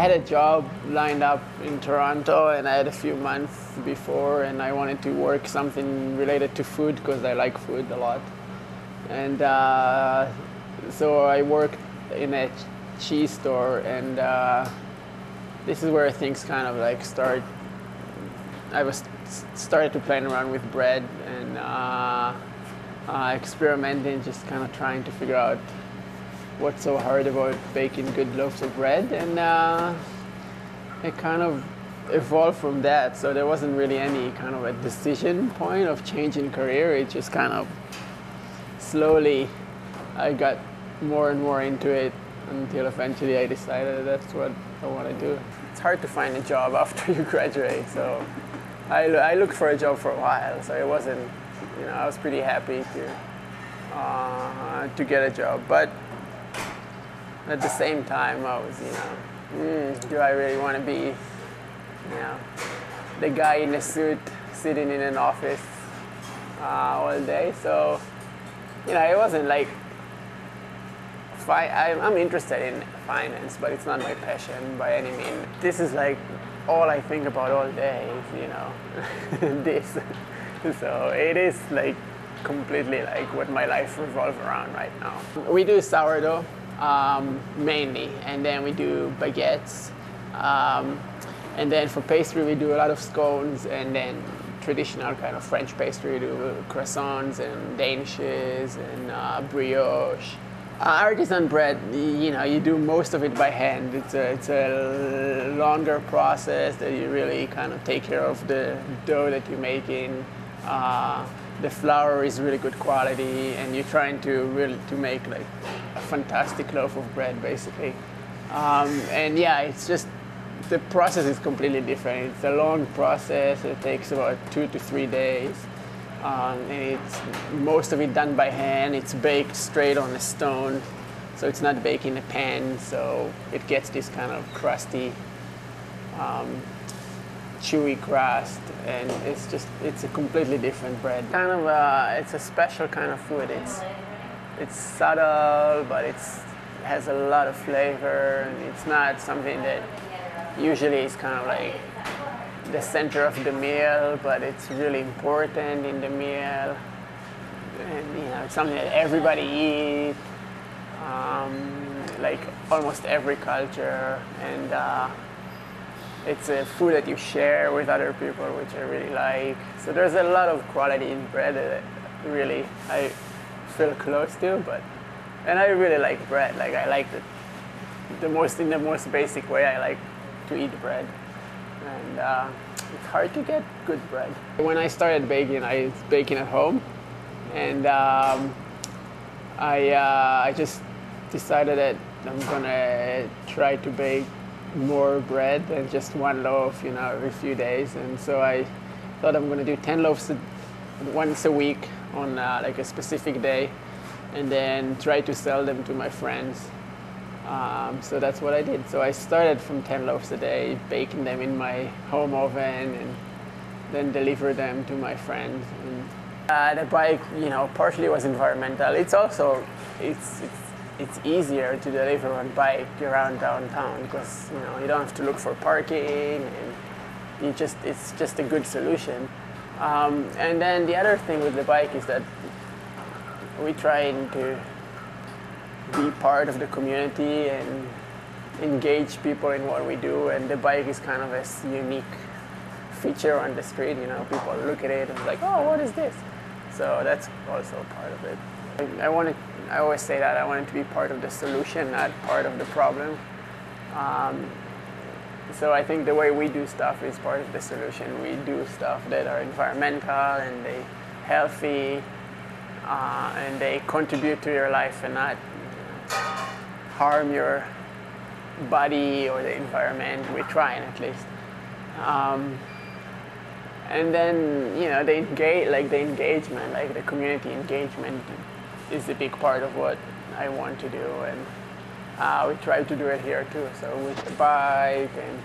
had a job lined up in Toronto, and I had a few months before, and I wanted to work something related to food because I like food a lot. And so I worked in a cheese store, and this is where things kind of like start. I started to play around with bread and experimenting, just kind of trying to figure out what's so hard about baking good loaves of bread, and it kind of evolved from that. So there wasn't really any kind of a decision point of changing career. It just kind of slowly I got more and more into it until eventually I decided that's what I want to do. It's hard to find a job after you graduate, so I looked for a job for a while, so it wasn't, I was pretty happy to get a job, but at the same time I was, do I really want to be, the guy in a suit sitting in an office all day? So, it wasn't like, I'm interested in finance, but it's not my passion by any means. This is like all I think about all day is, this. So it is like completely like what my life revolves around right now. We do sourdough mainly, and then we do baguettes. And then for pastry, we do a lot of scones, and then traditional kind of French pastry, we do croissants and danishes and brioche. Artisan bread, you do most of it by hand. It's a longer process that you really kind of take care of the dough that you're making. The flour is really good quality, and you're trying to make like a fantastic loaf of bread, basically. And yeah, it's just, the process is completely different. It's a long process. It takes about 2 to 3 days. And it's most of it done by hand. It's baked straight on a stone, so it's not baked in a pan, so it gets this kind of crusty, chewy crust, and it's a completely different bread. Kind of, it's a special kind of food. It's subtle, but it has a lot of flavor, and it's not something that usually is kind of like the center of the meal, but it's really important in the meal, and it's something that everybody eats, like almost every culture, and it's a food that you share with other people, which I really like. So there's a lot of quality in bread that really I feel close to, and I really like bread. Like I like it in the most basic way. I like to eat bread. And it's hard to get good bread. When I started baking, I was baking at home, and I just decided that I'm gonna try to bake more bread than just one loaf, every few days. And so I thought I'm gonna do 10 loaves once a week on like a specific day, and then try to sell them to my friends. So that's what I did. So I started from 10 loaves a day, baking them in my home oven, and then deliver them to my friends. And the bike, partially was environmental. It's also, it's easier to deliver on bike around downtown because you don't have to look for parking, and it's just a good solution. And then the other thing with the bike is that we try to be part of the community and engage people in what we do, and the bike is kind of a unique feature on the street. People look at it and like, oh, what is this? So that's also part of it. I always say that I wanted to be part of the solution, not part of the problem. So I think the way we do stuff is part of the solution. We do stuff that are environmental, and they healthy, and they contribute to your life and not harm your body or the environment. We try, at least. And then the engagement, like the community engagement, is a big part of what I want to do, and we try to do it here too. So with the bike and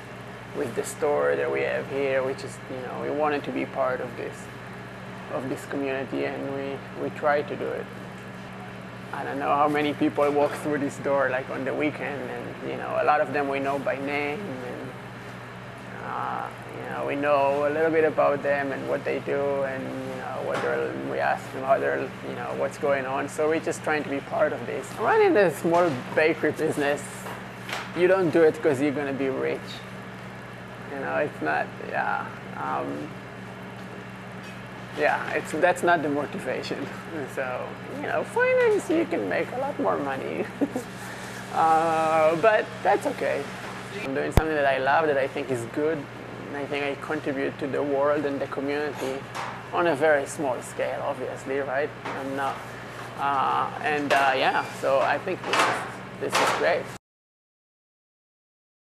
with the store that we have here, which is we wanted to be part of this community, and we try to do it. I don't know how many people walk through this door like on the weekend, and a lot of them we know by name, and we know a little bit about them and what they do, and we ask them how they're, what's going on. So we're just trying to be part of this. Running a small bakery business, you don't do it because you're going to be rich. It's not. That's not the motivation. So, finance, you can make a lot more money. But that's okay. I'm doing something that I love, that I think is good, and I think I contribute to the world and the community on a very small scale, obviously, right? I'm not. So I think this is great.